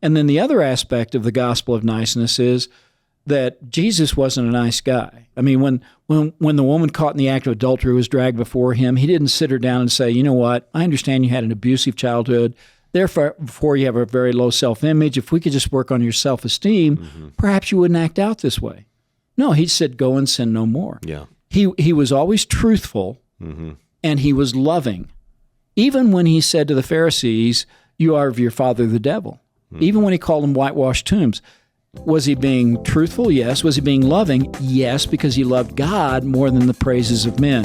And then the other aspect of the gospel of niceness is that Jesus wasn't a nice guy. I mean, when the woman caught in the act of adultery was dragged before him, he didn't sit her down and say, you know what, I understand you had an abusive childhood. Therefore, you have a very low self-image. If we could just work on your self-esteem, perhaps you wouldn't act out this way. No, he said, go and sin no more. Yeah. He was always truthful, and he was loving. Even when he said to the Pharisees, you are of your father the devil. Even when he called them whitewashed tombs. Was he being truthful? Yes. Was he being loving? Yes, because he loved God more than the praises of men.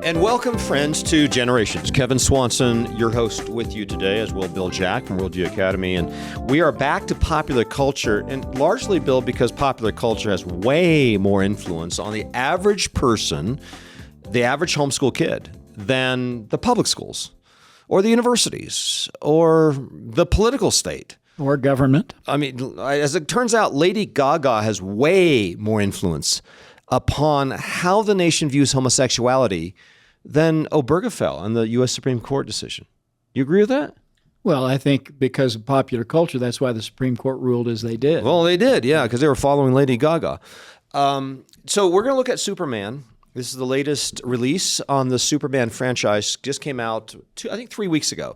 And welcome, friends, to Generations. Kevin Swanson, your host, with you today, as well Bill Jack from Worldview Academy. And we are back to popular culture, and largely, Bill, because popular culture has way more influence on the average person, the average homeschool kid, than the public schools or the universities or the political state. Or government. I mean, as it turns out, Lady Gaga has way more influence upon how the nation views homosexuality than Obergefell and the U.S. Supreme Court decision. You agree with that? Well, I think because of popular culture, that's why the Supreme Court ruled as they did. Well, they did, yeah, because they were following Lady Gaga. So we're going to look at Superman. This is the latest release on the Superman franchise. Just came out, 3 weeks ago.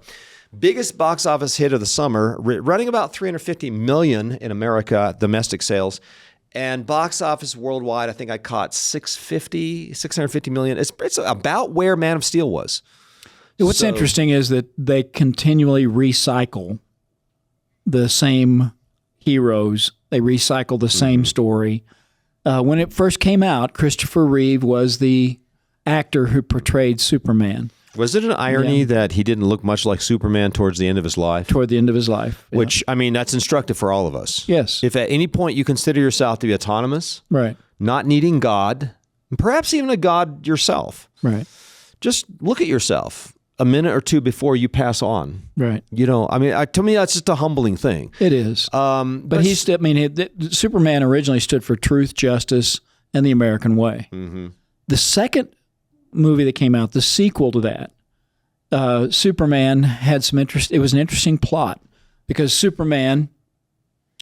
Biggest box office hit of the summer, running about $350 million in America, domestic sales. And box office worldwide, I think I caught $650 million. It's about where Man of Steel was. What's interesting is that they continually recycle the same heroes. They recycle the same story. When it first came out, Christopher Reeve was the actor who portrayed Superman. Was it an irony that he didn't look much like Superman towards the end of his life? Toward the end of his life. Yeah. Which, I mean, that's instructive for all of us. Yes. If at any point you consider yourself to be autonomous, right, not needing God, and perhaps even a God yourself, right, just look at yourself a minute or two before you pass on. Right. You know, I mean, to me, that's just a humbling thing. It is. But Superman originally stood for truth, justice, and the American way. The second movie that came out, the sequel to that, Superman had some interest. It was an interesting plot because Superman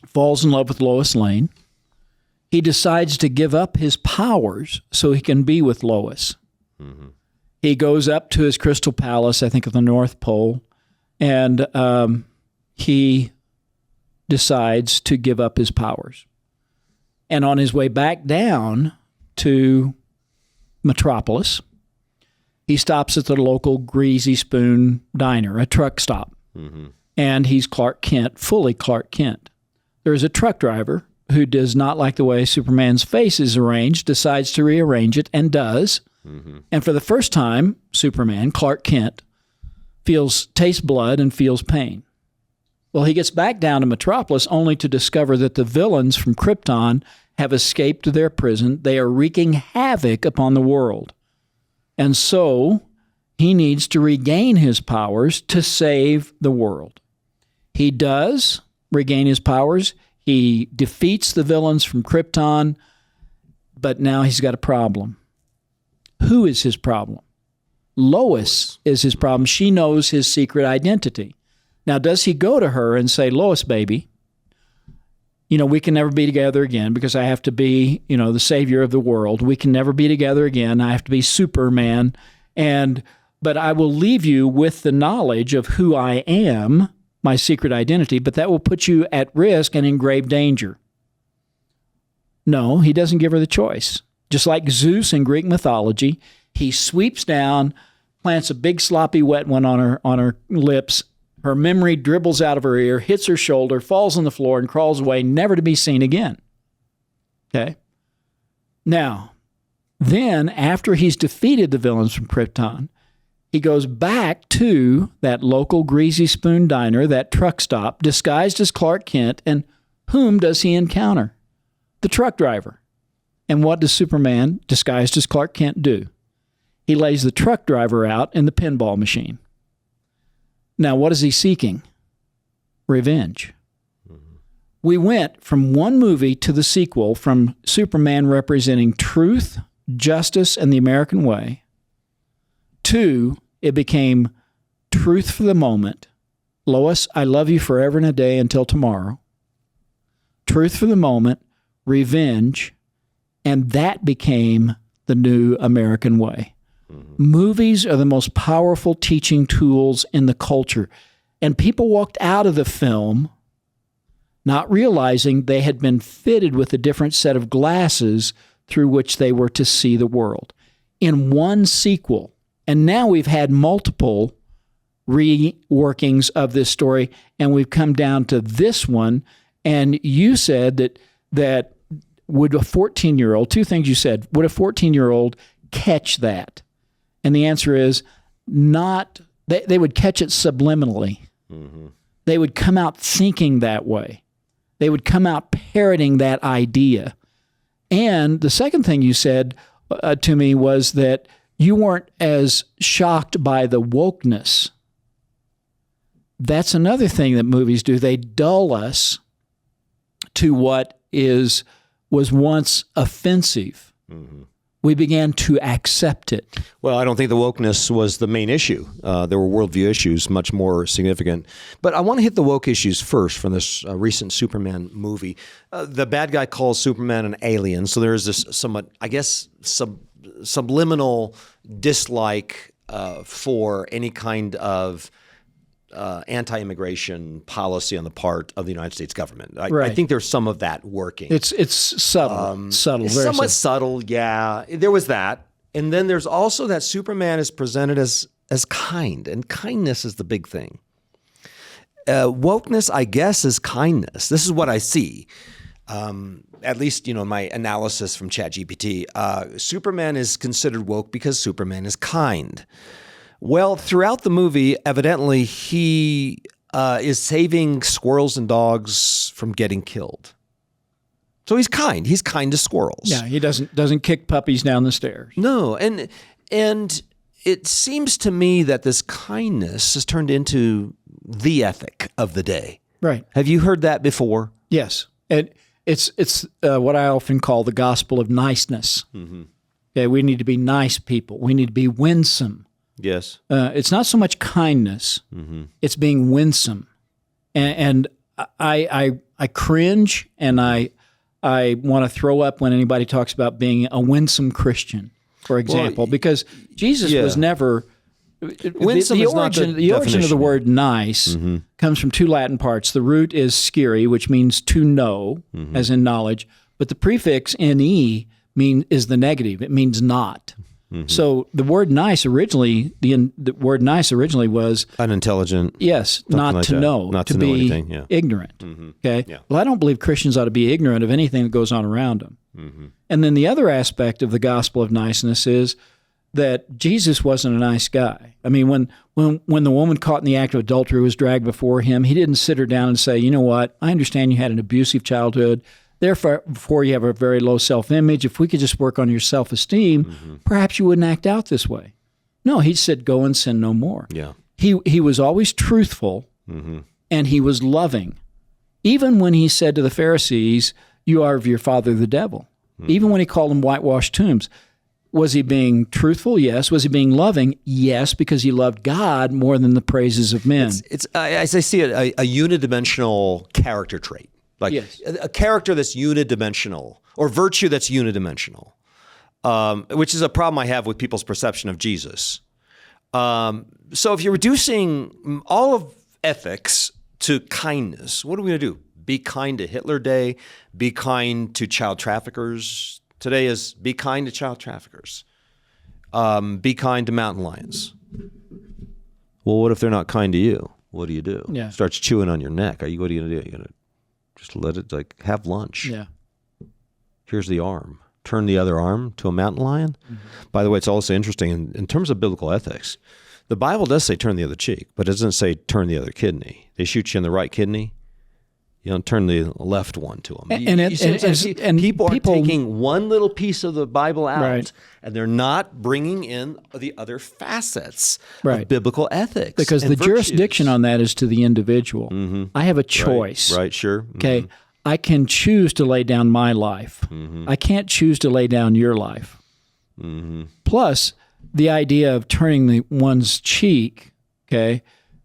falls in love with Lois Lane. He decides to give up his powers so he can be with Lois. He goes up to his crystal palace, I think at the North Pole, and he decides to give up his powers. And on his way back down to Metropolis, he stops at the local Greasy Spoon Diner, a truck stop. And he's Clark Kent, fully Clark Kent. There's a truck driver who does not like the way Superman's face is arranged, decides to rearrange it, and does. And for the first time, Superman, Clark Kent, tastes blood and feels pain. Well, he gets back down to Metropolis only to discover that the villains from Krypton have escaped their prison. They are wreaking havoc upon the world. And so he needs to regain his powers to save the world. He does regain his powers. He defeats the villains from Krypton, but now he's got a problem. Who is his problem? Lois is his problem. She knows his secret identity. Now, does he go to her and say, Lois, baby, we can never be together again because I have to be, the savior of the world. We can never be together again. I have to be Superman. But I will leave you with the knowledge of who I am, my secret identity, but that will put you at risk and in grave danger. No, he doesn't give her the choice. Just like Zeus in Greek mythology, he sweeps down, plants a big sloppy wet one on her lips. Her memory dribbles out of her ear, hits her shoulder, falls on the floor, and crawls away, never to be seen again. Okay? Now, then, after he's defeated the villains from Krypton, he goes back to that local Greasy Spoon Diner, that truck stop, disguised as Clark Kent, and whom does he encounter? The truck driver. And what does Superman, disguised as Clark Kent, do? He lays the truck driver out in the pinball machine. Now, what is he seeking? Revenge. We went from one movie to the sequel, from Superman representing truth, justice and the American way. 2, it became truth for the moment. Lois, I love you forever and a day until tomorrow. Truth for the moment, revenge, and that became the new American way. Movies are the most powerful teaching tools in the culture. And people walked out of the film not realizing they had been fitted with a different set of glasses through which they were to see the world. In one sequel, and now we've had multiple reworkings of this story, and we've come down to this one. And you said that would a 14-year-old, 2 things you said, would a 14-year-old catch that? And the answer is not. They would catch it subliminally. Mm-hmm. They would come out thinking that way. They would come out parroting that idea. And the second thing you said to me was that you weren't as shocked by the wokeness. That's another thing that movies do. They dull us to what was once offensive. Mm-hmm. We began to accept it. Well, I don't think the wokeness was the main issue. There were worldview issues much more significant. But I want to hit the woke issues first from this recent Superman movie. The bad guy calls Superman an alien, so there is this somewhat, I guess, subliminal dislike for any kind of anti-immigration policy on the part of the United States government. I think there's some of that working. It's subtle, very somewhat subtle. Yeah, there was that, and then there's also that Superman is presented as kind, and kindness is the big thing. Wokeness, I guess, is kindness. This is what I see. At least, my analysis from ChatGPT. Superman is considered woke because Superman is kind. Well, throughout the movie, evidently, he is saving squirrels and dogs from getting killed. So he's kind. He's kind to squirrels. Yeah, he doesn't kick puppies down the stairs. No, and it seems to me that this kindness has turned into the ethic of the day. Right. Have you heard that before? Yes, and it's what I often call the gospel of niceness. Mm-hmm. Okay, we need to be nice people. We need to be winsome. Yes. It's not so much kindness; it's being winsome, and I cringe and I want to throw up when anybody talks about being a winsome Christian, for example, because Jesus was never. Winsome The origin of the word nice comes from 2 Latin parts. The root is scire, which means to know, as in knowledge, but the prefix ne is the negative. It means not. Mm-hmm. So the word nice originally, the word nice originally was unintelligent. Yes, not like to that. know, not to know be anything. Yeah. ignorant. Mm-hmm. Okay. Yeah. Well, I don't believe Christians ought to be ignorant of anything that goes on around them. Mm-hmm. And then the other aspect of the gospel of niceness is that Jesus wasn't a nice guy. I mean, when the woman caught in the act of adultery was dragged before him, he didn't sit her down and say, you know what, I understand you had an abusive childhood. Therefore, you have a very low self-image. If we could just work on your self-esteem, perhaps you wouldn't act out this way. No, he said, go and sin no more. Yeah. He was always truthful, and he was loving. Even when he said to the Pharisees, you are of your father the devil. Even when he called them whitewashed tombs. Was he being truthful? Yes. Was he being loving? Yes, because he loved God more than the praises of men. It's as I see it, a unidimensional character trait. Like a character that's unidimensional, or virtue that's unidimensional, which is a problem I have with people's perception of Jesus. So if you're reducing all of ethics to kindness, what are we going to do? Be kind to Hitler Day, be kind to child traffickers. Today is be kind to child traffickers. Be kind to mountain lions. Well, what if they're not kind to you? What do you do? Yeah. Starts chewing on your neck. What are you going to do? You're going to just let it, have lunch. Yeah. Here's the arm. Turn the other arm to a mountain lion. Mm-hmm. By the way, it's also interesting in terms of biblical ethics. The Bible does say turn the other cheek, but it doesn't say turn the other kidney. They shoot you in the right kidney. You don't turn the left one to them. And people are taking one little piece of the Bible out, and they're not bringing in the other facets of biblical ethics. Because the jurisdiction on that is to the individual. Mm-hmm. I have a choice. Right, sure. Mm-hmm. Okay, I can choose to lay down my life. Mm-hmm. I can't choose to lay down your life. Plus, the idea of turning one's cheek, okay,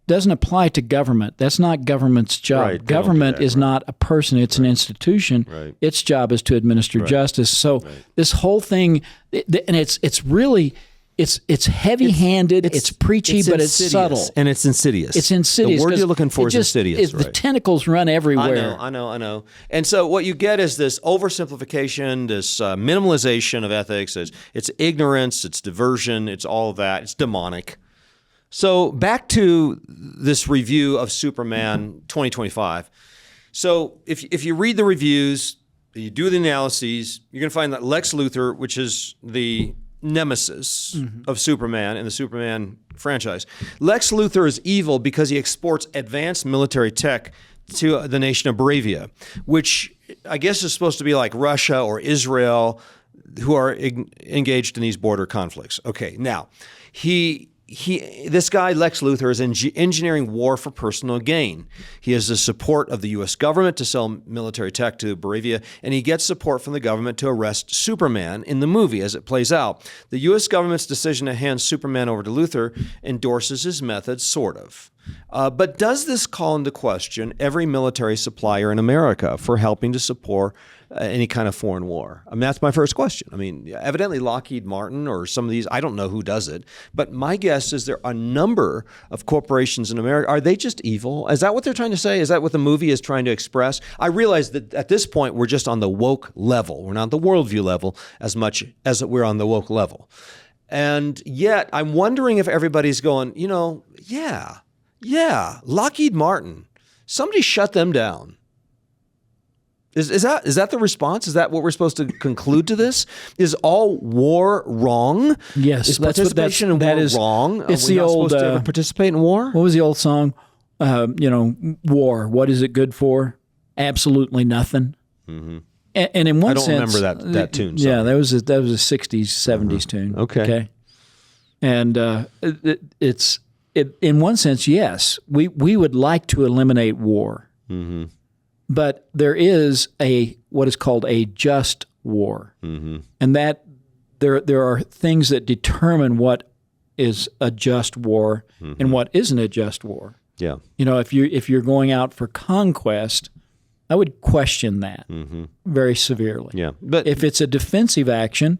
doesn't apply to government. That's not government's job. Right, government is not a person, it's an institution. Right. Its job is to administer justice. So this whole thing, and it's really, it's heavy-handed, it's preachy, but it's subtle. And it's insidious. It's insidious. The word you're looking for is insidious. The tentacles run everywhere. I know. And so what you get is this oversimplification, this minimalization of ethics. It's ignorance, it's diversion, it's all of that. It's demonic. So back to this review of Superman 2025. So if you read the reviews, you do the analyses, you're going to find that Lex Luthor, which is the nemesis of Superman in the Superman franchise, Lex Luthor is evil because he exports advanced military tech to the nation of Bravia, which I guess is supposed to be like Russia or Israel, who are engaged in these border conflicts. Okay, now this guy, Lex Luthor, is engineering war for personal gain. He has the support of the U.S. government to sell military tech to Bravia, and he gets support from the government to arrest Superman in the movie as it plays out. The U.S. government's decision to hand Superman over to Luthor endorses his methods, sort of. But does this call into question every military supplier in America for helping to support any kind of foreign war? I mean, that's my first question. I mean, evidently Lockheed Martin or some of these, I don't know who does it, but my guess is there are a number of corporations in America. Are they just evil? Is that what they're trying to say? Is that what the movie is trying to express? I realize that at this point, we're just on the woke level. We're not the worldview level as much as we're on the woke level. And yet, I'm wondering if everybody's going, yeah, Lockheed Martin, somebody shut them down. Is that the response? Is that what we're supposed to conclude to this? Is all war wrong? Yes, is participation in war wrong? It's the old. Supposed to ever participate in war? What was the old song? War. What is it good for? Absolutely nothing. Mm-hmm. And in one sense, I don't remember that tune. Sorry. Yeah, that was a '60s, '70s tune. Okay. And it's in one sense, yes, we would like to eliminate war. Mm-hmm. But there is what is called a just war, and that there are things that determine what is a just war and what isn't a just war. Yeah, if you're going out for conquest, I would question that very severely. Yeah, but if it's a defensive action,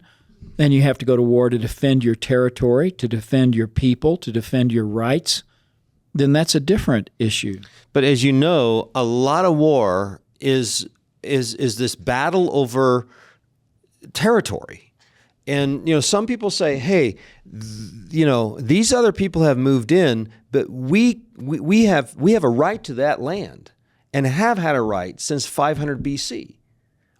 then you have to go to war to defend your territory, to defend your people, to defend your rights. Then that's a different issue. But as you know, a lot of war is this battle over territory. And some people say, hey, these other people have moved in, but we have a right to that land and have had a right since 500 BC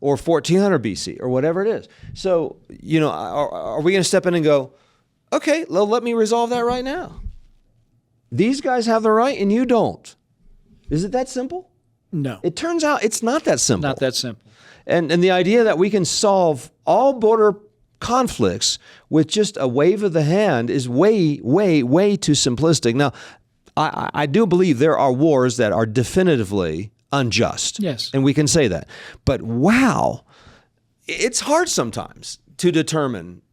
or 1400 BC or whatever it is. So, are we going to step in and go, okay, well, let me resolve that right now? These guys have the right and you don't. Is it that simple? No. It turns out it's not that simple. Not that simple. And the idea that we can solve all border conflicts with just a wave of the hand is way, way, way too simplistic. Now, I do believe there are wars that are definitively unjust. Yes. And we can say that. But wow, it's hard sometimes to determine,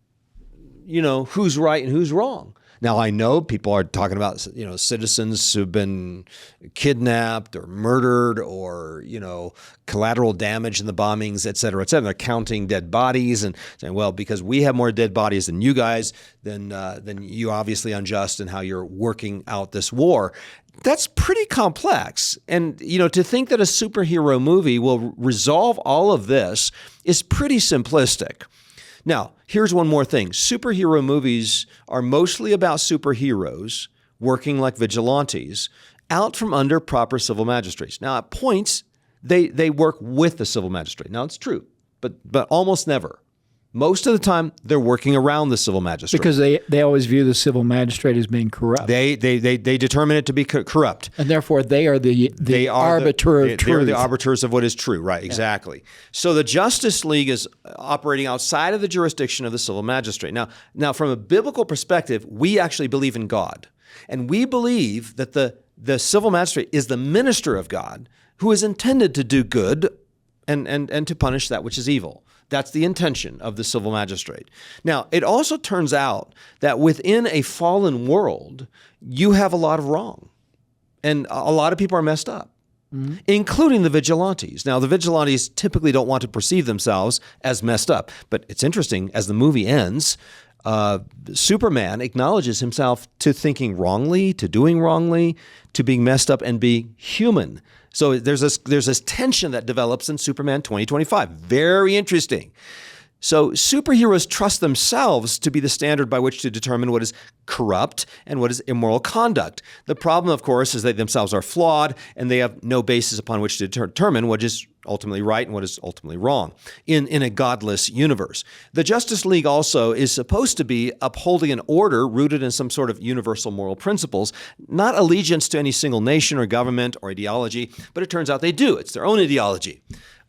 who's right and who's wrong. Now, I know people are talking about, citizens who've been kidnapped or murdered or, collateral damage in the bombings, et cetera, et cetera. They're counting dead bodies and saying, well, because we have more dead bodies than you guys, then you're obviously unjust in how you're working out this war. That's pretty complex. And, to think that a superhero movie will resolve all of this is pretty simplistic. Now, here's one more thing. Superhero movies are mostly about superheroes working like vigilantes out from under proper civil magistrates. Now, at points, they work with the civil magistrate. Now, it's true, but almost never. Most of the time, they're working around the civil magistrate. Because they always view the civil magistrate as being corrupt. They determine it to be corrupt. And therefore, they are the arbiter of truth. They're the arbiters of what is true, right, exactly. So the Justice League is operating outside of the jurisdiction of the civil magistrate. Now, from a biblical perspective, we actually believe in God. And we believe that the civil magistrate is the minister of God who is intended to do good and to punish that which is evil. That's the intention of the civil magistrate. Now, it also turns out that within a fallen world, you have a lot of wrong. And a lot of people are messed up, including the vigilantes. Now, the vigilantes typically don't want to perceive themselves as messed up. But it's interesting, as the movie ends, Superman acknowledges himself to thinking wrongly, to doing wrongly, to being messed up and being human. So there's this tension that develops in Superman 2025. Very interesting. So superheroes trust themselves to be the standard by which to determine what is corrupt and what is immoral conduct. The problem, of course, is they themselves are flawed and they have no basis upon which to determine what is ultimately right and what is ultimately wrong in a godless universe. The Justice League also is supposed to be upholding an order rooted in some sort of universal moral principles, not allegiance to any single nation or government or ideology, but it turns out they do. It's their own ideology.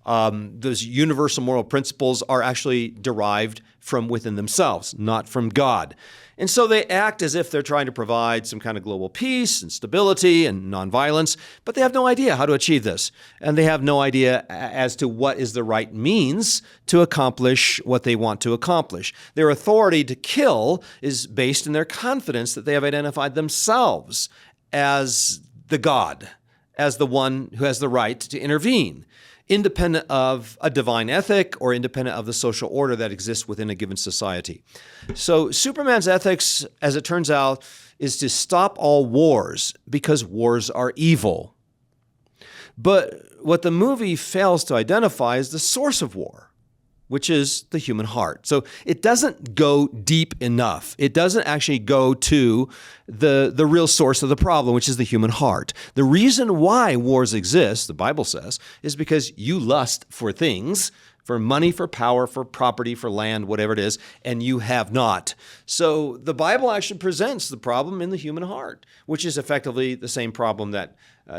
Those universal moral principles are actually derived from within themselves, not from God. And so they act as if they're trying to provide some kind of global peace and stability and nonviolence, but they have no idea how to achieve this. And they have no idea as to what is the right means to accomplish what they want to accomplish. Their authority to kill is based in their confidence that they have identified themselves as the God, as the one who has the right to intervene, independent of a divine ethic or independent of the social order that exists within a given society. So Superman's ethics, as it turns out, is to stop all wars because wars are evil. But what the movie fails to identify is the source of war, which is the human heart. So it doesn't go deep enough. It doesn't actually go to the real source of the problem, which is the human heart. The reason why wars exist, the Bible says, is because you lust for things, for money, for power, for property, for land, whatever it is, and you have not. So the Bible actually presents the problem in the human heart, which is effectively the same problem that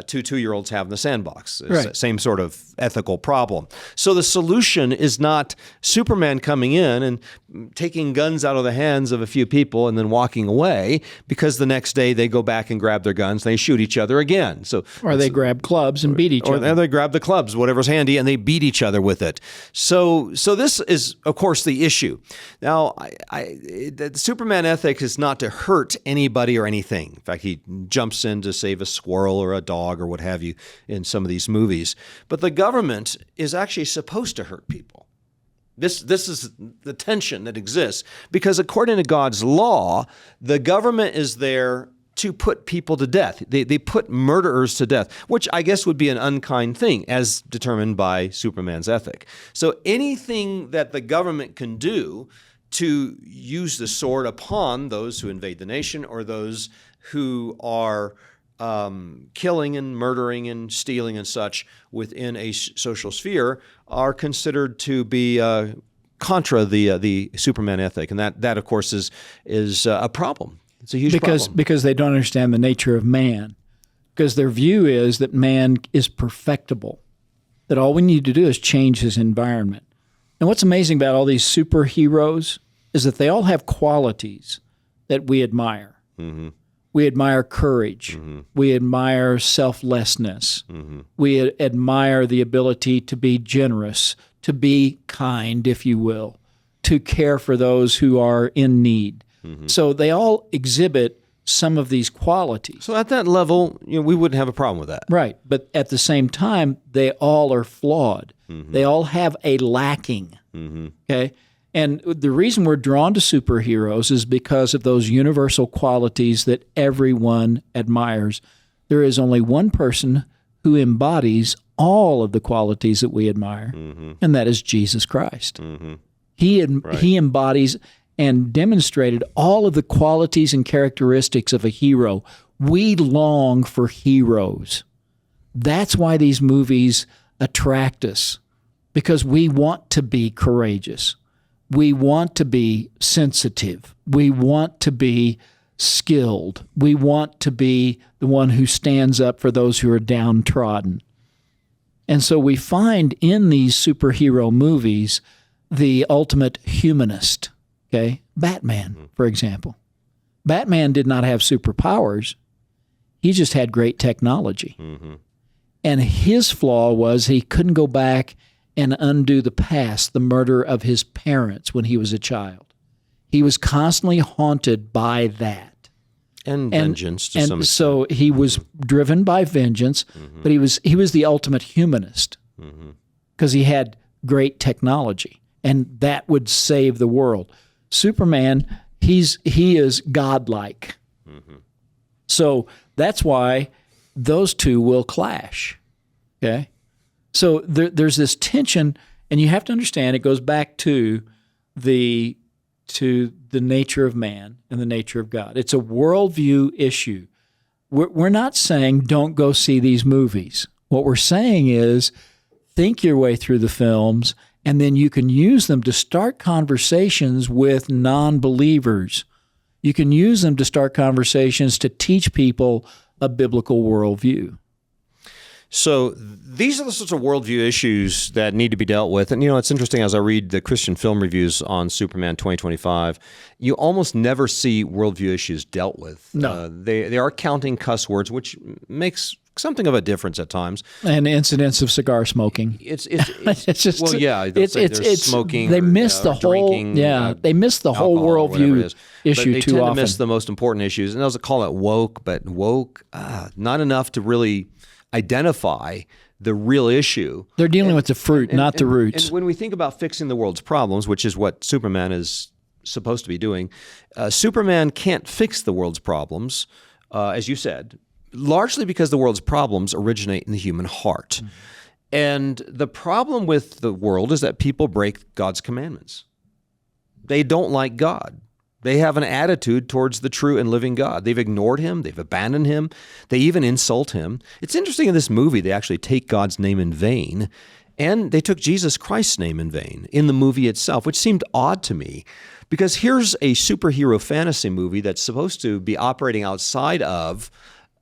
two-year-olds have in the sandbox. Right. Same sort of ethical problem. So the solution is not Superman coming in and taking guns out of the hands of a few people and then walking away, because the next day they go back and grab their guns and they shoot each other again. Or they grab clubs and beat each other. Or they grab the clubs, whatever's handy, and they beat each other with it. So this is, of course, the issue. Now, the Superman ethic is not to hurt anybody or anything. In fact, he jumps in to save a squirrel or a dog or what have you in some of these movies. But the government is actually supposed to hurt people. This is the tension that exists, because according to God's law, the government is there to put people to death. They put murderers to death, which I guess would be an unkind thing as determined by Superman's ethic. So anything that the government can do to use the sword upon those who invade the nation or those who are killing and murdering and stealing and such within a social sphere are considered to be contra the Superman ethic, and that of course is a problem. It's a huge problem because they don't understand the nature of man. Because their view is that man is perfectible, that all we need to do is change his environment. And what's amazing about all these superheroes is that they all have qualities that we admire. Mm-hmm. We admire courage. Mm-hmm. We admire selflessness. Mm-hmm. We admire the ability to be generous, to be kind, if you will, to care for those who are in need. Mm-hmm. So they all exhibit some of these qualities. So at that level, we wouldn't have a problem with that. Right. But at the same time, they all are flawed. Mm-hmm. They all have a lacking. Mm-hmm. Okay? And the reason we're drawn to superheroes is because of those universal qualities that everyone admires. There is only one person who embodies all of the qualities that we admire, mm-hmm. and that is Jesus Christ. Mm-hmm. He embodies and demonstrated all of the qualities and characteristics of a hero. We long for heroes. That's why these movies attract us, because we want to be courageous. We want to be sensitive. We want to be skilled. We want to be the one who stands up for those who are downtrodden. And so we find in these superhero movies the ultimate humanist, okay? Batman, for example. Batman did not have superpowers. He just had great technology. Mm-hmm. And his flaw was he couldn't go back and undo the past, the murder of his parents when he was a child. He was constantly haunted by that. And vengeance to some extent. So he was driven by vengeance, but he was the ultimate humanist because he had great technology, and that would save the world. Superman, he is godlike. So that's why those two will clash. Okay? So there's this tension, and you have to understand it goes back to the nature of man and the nature of God. It's a worldview issue. We're not saying don't go see these movies. What we're saying is think your way through the films, and then you can use them to start conversations with non-believers. You can use them to start conversations to teach people a biblical worldview. So these are the sorts of worldview issues that need to be dealt with. And, it's interesting as I read the Christian film reviews on Superman 2025, you almost never see worldview issues dealt with. No. They are counting cuss words, which makes something of a difference at times. And incidents of cigar smoking. It's just, well, yeah, it's smoking. They miss the whole, drinking, they miss the whole worldview issue but too often. They tend to miss the most important issues. And they'll call it woke, but woke, not enough to really identify the real issue. They're dealing with the fruit, not the roots. And when we think about fixing the world's problems, which is what Superman is supposed to be doing, Superman can't fix the world's problems, as you said, largely because the world's problems originate in the human heart. And the problem with the world is that people break God's commandments. They don't like God. They have an attitude towards the true and living God. They've ignored him. They've abandoned him. They even insult him. It's interesting in this movie, they actually take God's name in vain, and they took Jesus Christ's name in vain in the movie itself, which seemed odd to me, because here's a superhero fantasy movie that's supposed to be operating outside of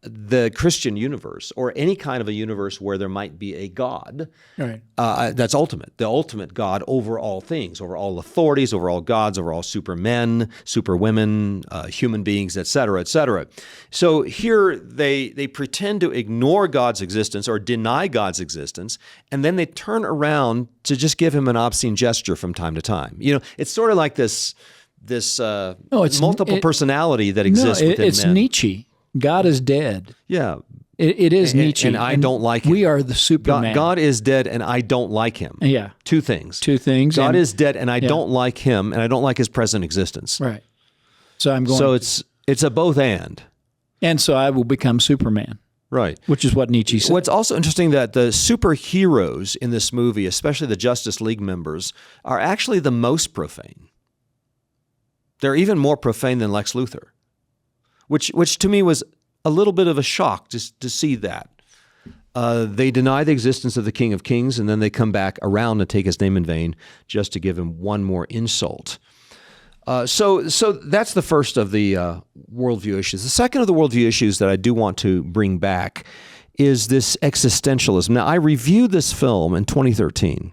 the Christian universe or any kind of a universe where there might be a God. Right. That's ultimate, the ultimate God over all things, over all authorities, over all gods, over all supermen, superwomen, human beings, et cetera, et cetera. So here they pretend to ignore God's existence or deny God's existence, and then they turn around to just give him an obscene gesture from time to time. It's sort of like this multiple personality that exists within men. It's Nietzsche. God is dead. Yeah. It is Nietzsche. And I don't like him. We are the Superman. God is dead and I don't like him. Yeah. Two things. God is dead and I don't like him, and I don't like his present existence. Right. So I'm going. So it's a both and. And so I will become Superman. Right. Which is what Nietzsche said. What's also interesting that the superheroes in this movie, especially the Justice League members, are actually the most profane. They're even more profane than Lex Luthor. Which to me was a little bit of a shock just to see that. They deny the existence of the King of Kings, and then they come back around to take his name in vain just to give him one more insult. So that's the first of the worldview issues. The second of the worldview issues that I do want to bring back is this existentialism. Now, I reviewed this film in 2013.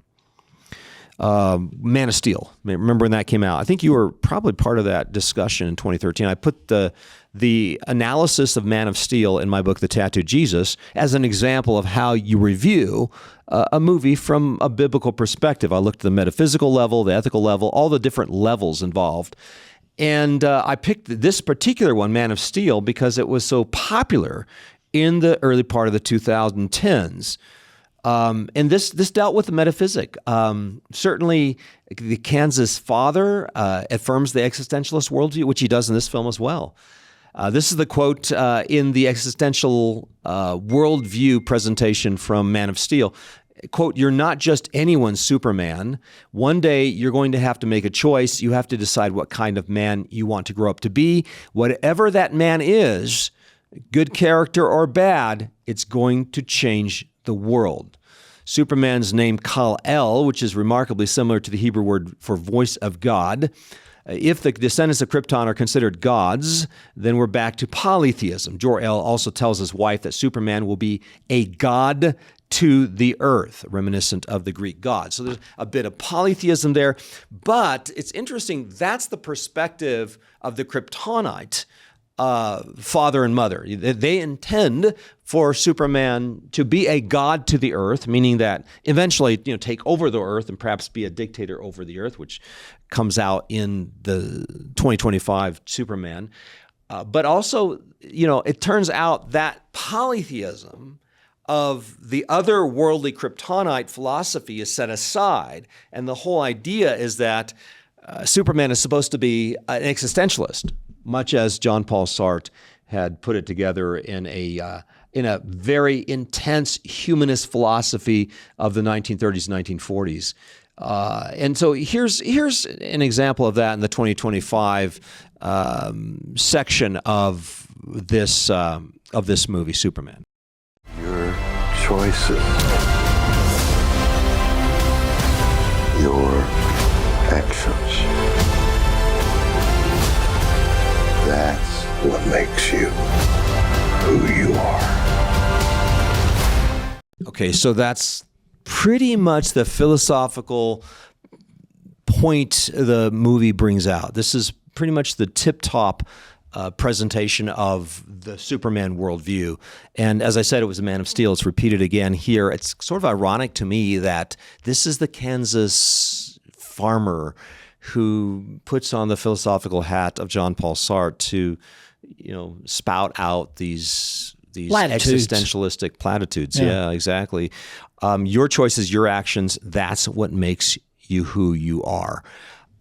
Man of Steel. Remember when that came out? I think you were probably part of that discussion in 2013. I put the analysis of Man of Steel in my book, The Tattooed Jesus, as an example of how you review a movie from a biblical perspective. I looked at the metaphysical level, the ethical level, all the different levels involved. And I picked this particular one, Man of Steel, because it was so popular in the early part of the 2010s. And this dealt with the metaphysic. Certainly, the Kansas father affirms the existentialist worldview, which he does in this film as well. This is the quote in the existential worldview presentation from Man of Steel. Quote, "You're not just anyone's Superman. One day you're going to have to make a choice. You have to decide what kind of man you want to grow up to be. Whatever that man is, good character or bad, it's going to change the world." Superman's name Kal-El, which is remarkably similar to the Hebrew word for voice of God. If the descendants of Krypton are considered gods, then we're back to polytheism. Jor-El also tells his wife that Superman will be a god to the earth, reminiscent of the Greek gods. So there's a bit of polytheism there. But it's interesting, that's the perspective of the Kryptonite father and mother. They intend for Superman to be a god to the earth, meaning that eventually, take over the earth and perhaps be a dictator over the earth, which comes out in the 2025 Superman. But also, it turns out that polytheism of the otherworldly Kryptonite philosophy is set aside, and the whole idea is that Superman is supposed to be an existentialist, much as John Paul Sartre had put it together in a very intense humanist philosophy of the 1930s, 1940s. And so here's an example of that in the 2025 section of this movie, Superman. Your choices, your actions. That's what makes you who you are. Okay, so that's pretty much the philosophical point the movie brings out. This is pretty much the tip-top presentation of the Superman worldview. And as I said, it was a Man of Steel. It's repeated again here. It's sort of ironic to me that this is the Kansas farmer who puts on the philosophical hat of John Paul Sartre to, spout out these existentialistic platitudes. Yeah, exactly. Your choices, your actions, that's what makes you who you are.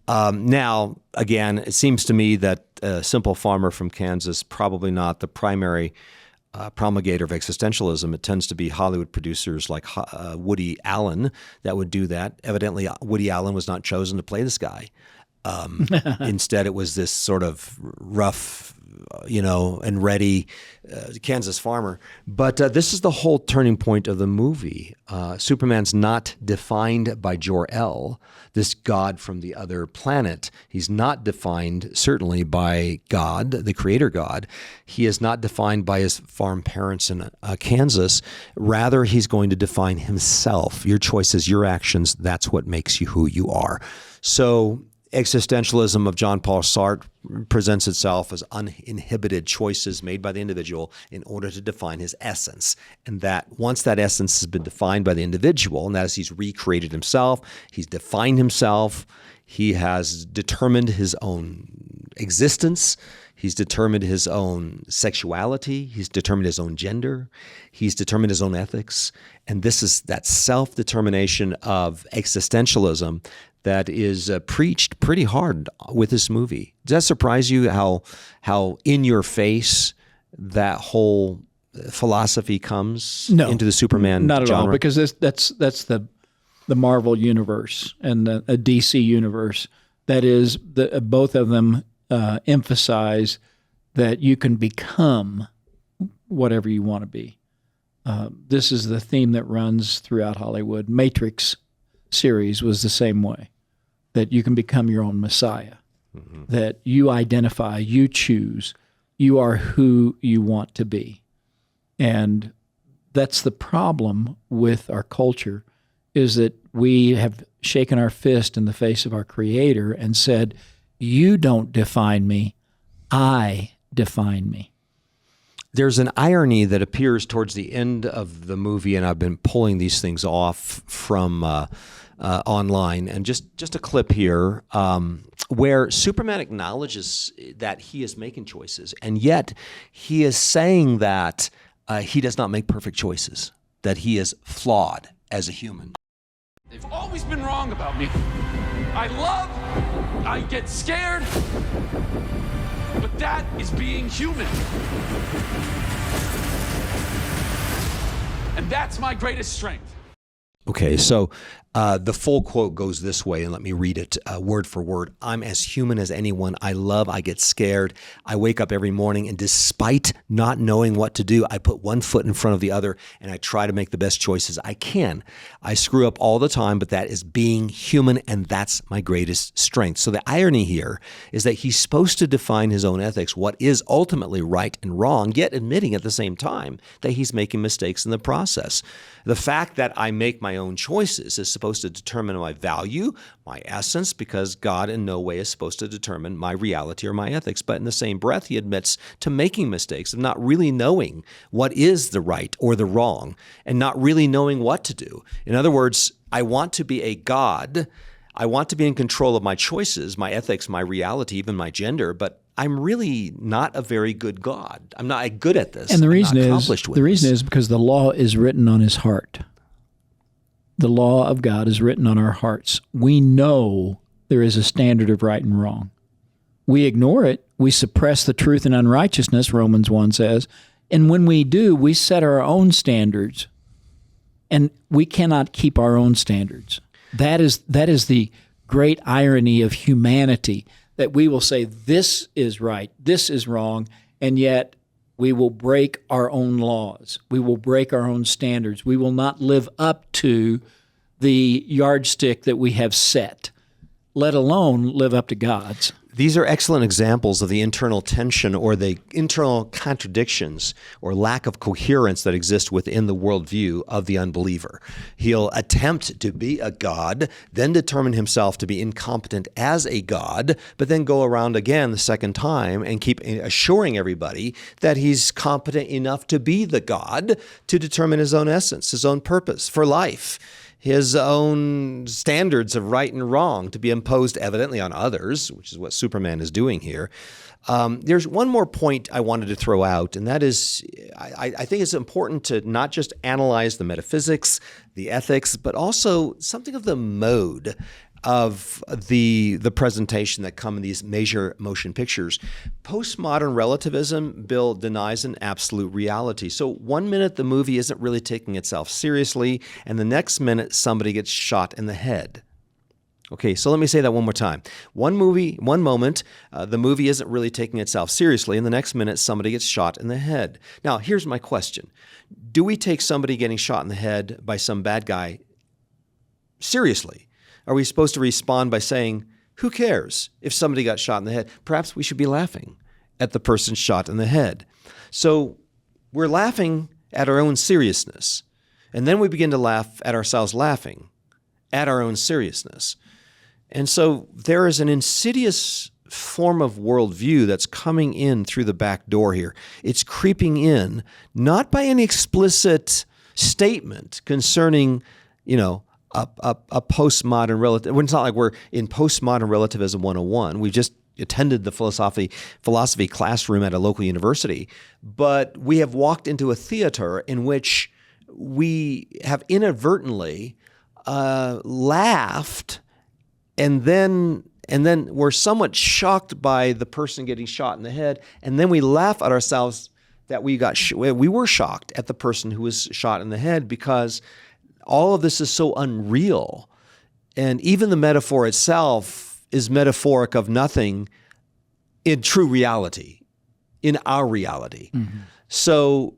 Now, again, it seems to me that a simple farmer from Kansas, probably not the primary promulgator of existentialism. It tends to be Hollywood producers like Woody Allen that would do that. Evidently, Woody Allen was not chosen to play this guy. Instead, it was this sort of rough, and ready Kansas farmer. But this is the whole turning point of the movie. Superman's not defined by Jor-El, this god from the other planet. He's not defined, certainly, by God, the creator God. He is not defined by his farm parents in Kansas. Rather, he's going to define himself. Your choices, your actions, that's what makes you who you are. So existentialism of John Paul Sartre presents itself as uninhibited choices made by the individual in order to define his essence. And that once that essence has been defined by the individual, and that is he's recreated himself, he's defined himself, he has determined his own existence, he's determined his own sexuality, he's determined his own gender, he's determined his own ethics. And this is that self-determination of existentialism that is preached pretty hard with this movie. Does that surprise you how in your face that whole philosophy comes into the Superman not at genre? all, because that's the Marvel universe and a DC universe. That is, both of them emphasize that you can become whatever you want to be. This is the theme that runs throughout Hollywood. Matrix series was the same way. That you can become your own Messiah, that you identify, you choose, you are who you want to be. And that's the problem with our culture, is that we have shaken our fist in the face of our Creator and said, you don't define me, I define me. There's an irony that appears towards the end of the movie, and I've been pulling these things off from online, and just a clip here where Superman acknowledges that he is making choices, and yet he is saying that he does not make perfect choices, that he is flawed as a human. They've always been wrong about me. I get scared, but that is being human. And that's my greatest strength. Okay, so the full quote goes this way, and let me read it word for word. I'm as human as anyone. I get scared. I wake up every morning, and despite not knowing what to do, I put one foot in front of the other, and I try to make the best choices I can. I screw up all the time, but that is being human, and that's my greatest strength. So the irony here is that he's supposed to define his own ethics, what is ultimately right and wrong, yet admitting at the same time that he's making mistakes in the process. The fact that I make my my own choices is supposed to determine my value, my essence, because God in no way is supposed to determine my reality or my ethics. But in the same breath, he admits to making mistakes, of not really knowing what is the right or the wrong, and not really knowing what to do. In other words, I want to be a God. I want to be in control of my choices, my ethics, my reality, even my gender, but I'm really not a very good God. I'm not good at this. And the I'm reason not accomplished with this. is because the law is written on his heart. The law of God is written on our hearts. We know there is a standard of right and wrong. We ignore it. We suppress the truth and unrighteousness, Romans 1 says. And when we do, we set our own standards. And we cannot keep our own standards. That is the great irony of humanity, that we will say this is right, this is wrong, and yet we will break our own laws. We will break our own standards. We will not live up to the yardstick that we have set, let alone live up to God's. These are excellent examples of the internal tension or the internal contradictions or lack of coherence that exist within the worldview of the unbeliever. He'll attempt to be a God, then determine himself to be incompetent as a God, but then go around again the second time and keep assuring everybody that he's competent enough to be the God, to determine his own essence, his own purpose for life, his own standards of right and wrong to be imposed evidently on others, which is what Superman is doing here. There's one more point I wanted to throw out, and that is I think it's important to not just analyze the metaphysics, the ethics, but also something of the mode of the presentation that come in these major motion pictures. Postmodern relativism, Bill, denies an absolute reality. So 1 minute the movie isn't really taking itself seriously, and the next minute somebody gets shot in the head. Okay, so let me say that one more time. One moment, the movie isn't really taking itself seriously, and the next minute somebody gets shot in the head. Now, here's my question. Do we take somebody getting shot in the head by some bad guy seriously? Are we supposed to respond by saying, who cares if somebody got shot in the head? Perhaps we should be laughing at the person shot in the head. So we're laughing at our own seriousness. And then we begin to laugh at ourselves laughing at our own seriousness. And so there is an insidious form of worldview that's coming in through the back door here. It's creeping in, not by any explicit statement concerning, a postmodern relative. It's not like we're in postmodern relativism 101. We've just attended the philosophy classroom at a local university, but we have walked into a theater in which we have inadvertently laughed, and then we're somewhat shocked by the person getting shot in the head, and then we laugh at ourselves that we were shocked at the person who was shot in the head, because all of this is so unreal. And even the metaphor itself is metaphoric of nothing in true reality, in our reality. Mm-hmm. So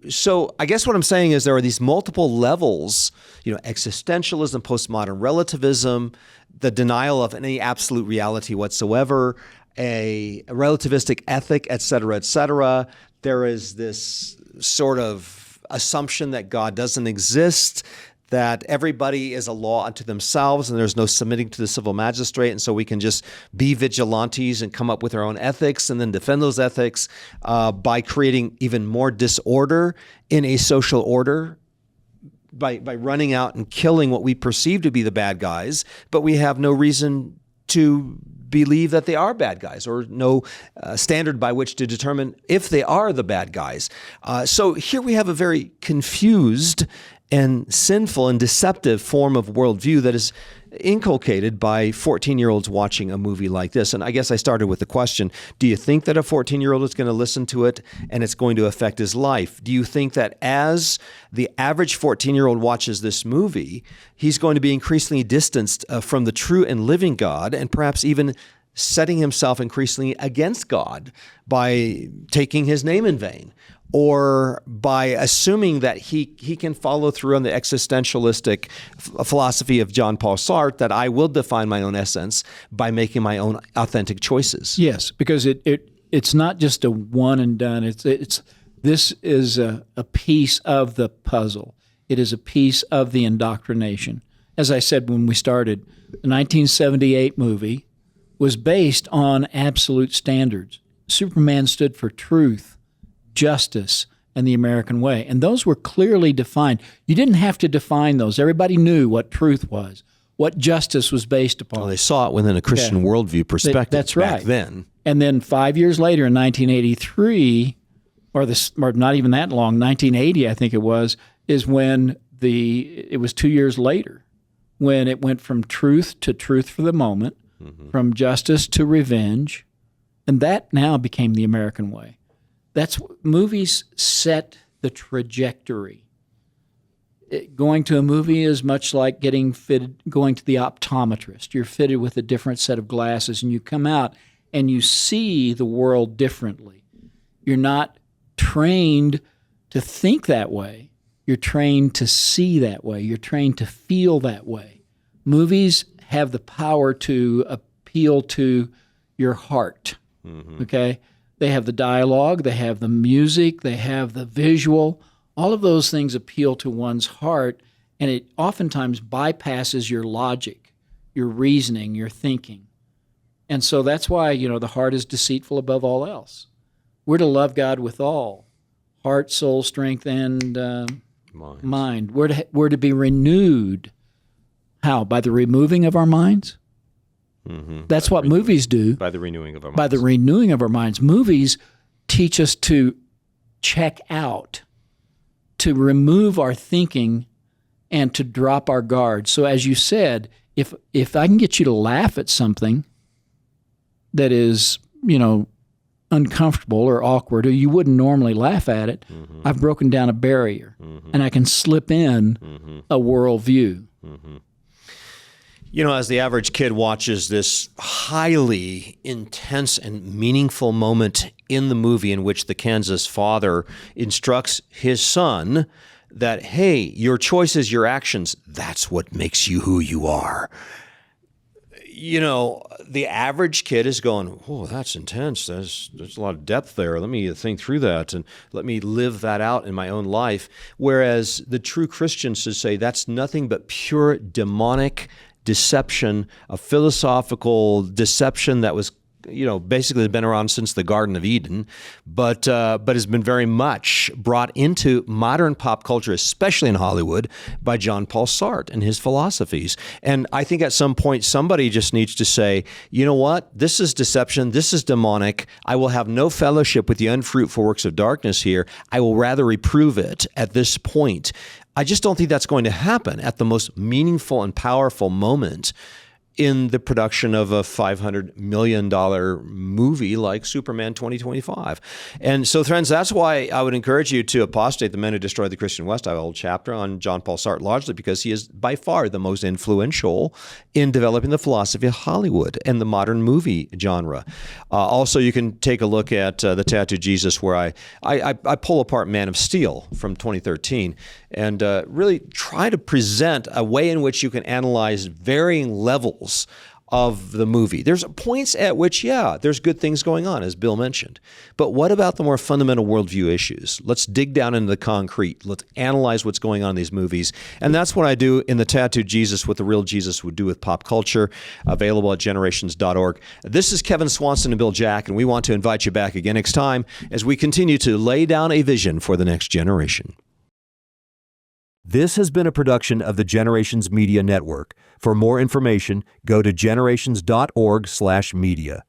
I guess what I'm saying is there are these multiple levels, existentialism, postmodern relativism, the denial of any absolute reality whatsoever, a relativistic ethic, et cetera, et cetera. There is this sort of assumption that God doesn't exist, that everybody is a law unto themselves and there's no submitting to the civil magistrate, and so we can just be vigilantes and come up with our own ethics and then defend those ethics by creating even more disorder in a social order, by running out and killing what we perceive to be the bad guys, but we have no reason to believe that they are bad guys, or no standard by which to determine if they are the bad guys. So here we have a very confused and sinful and deceptive form of worldview that is inculcated by 14-year-olds watching a movie like this. And I guess I started with the question, do you think that a 14-year-old is going to listen to it and it's going to affect his life? Do you think that as the average 14-year-old watches this movie, he's going to be increasingly distanced from the true and living God, and perhaps even setting himself increasingly against God by taking his name in vain, or by assuming that he can follow through on the existentialistic philosophy of John Paul Sartre, that I will define my own essence by making my own authentic choices? Yes, because it's not just a one and done. This is a piece of the puzzle. It is a piece of the indoctrination. as I said when we started, the 1978 movie was based on absolute standards. Superman stood for truth, justice, and the American way. And those were clearly defined. You didn't have to define those. Everybody knew what truth was, what justice was based upon. Well, they saw it within a Christian worldview perspective That's right. back then. And then 5 years later in 1983, or not even that long, 1980 I think it was, is when it was 2 years later, when it went from truth to truth for the moment, from justice to revenge, and that now became the American way. Movies set the trajectory. Going to a movie is much like going to the optometrist. You're fitted with a different set of glasses, and you come out and you see the world differently. You're not trained to think that way. You're trained to see that way. You're trained to feel that way. Movies have the power to appeal to your heart, okay? They have the dialogue, they have the music, they have the visual. All of those things appeal to one's heart, and it oftentimes bypasses your logic, your reasoning, your thinking. And so that's why, the heart is deceitful above all else. We're to love God with all, heart, soul, strength, and mind. We're to be renewed. How? By the removing of our minds? That's what movies do. By the renewing of our minds. By the renewing of our minds. Movies teach us to check out, to remove our thinking, and to drop our guard. So as you said, if I can get you to laugh at something that is, uncomfortable or awkward, or you wouldn't normally laugh at it, I've broken down a barrier, and I can slip in a worldview. As the average kid watches this highly intense and meaningful moment in the movie in which the Kansas father instructs his son that, hey, your choices, your actions, that's what makes you who you are. The average kid is going, oh, that's intense. There's a lot of depth there. Let me think through that and let me live that out in my own life. Whereas the true Christians should say that's nothing but pure demonic deception, a philosophical deception that was, basically been around since the Garden of Eden, but has been very much brought into modern pop culture, especially in Hollywood, by John Paul Sartre and his philosophies. And I think at some point somebody just needs to say, you know what? This is deception. This is demonic. I will have no fellowship with the unfruitful works of darkness here. I will rather reprove it at this point. I just don't think that's going to happen at the most meaningful and powerful moment in the production of a $500 million movie like Superman 2025. And so, friends, that's why I would encourage you to Apostate, the Men Who Destroyed the Christian West. I have a whole chapter on John Paul Sartre, largely because he is by far the most influential in developing the philosophy of Hollywood and the modern movie genre. Also, you can take a look at The Tattooed Jesus, where I pull apart Man of Steel from 2013 and really try to present a way in which you can analyze varying levels of the movie. There's points at which, there's good things going on, as Bill mentioned. But what about the more fundamental worldview issues? Let's dig down into the concrete. Let's analyze what's going on in these movies. And that's what I do in The Tattooed Jesus, what the real Jesus would do with pop culture, available at generations.org. This is Kevin Swanson and Bill Jack, and we want to invite you back again next time as we continue to lay down a vision for the next generation. This has been a production of the Generations Media Network. For more information, go to generations.org/media.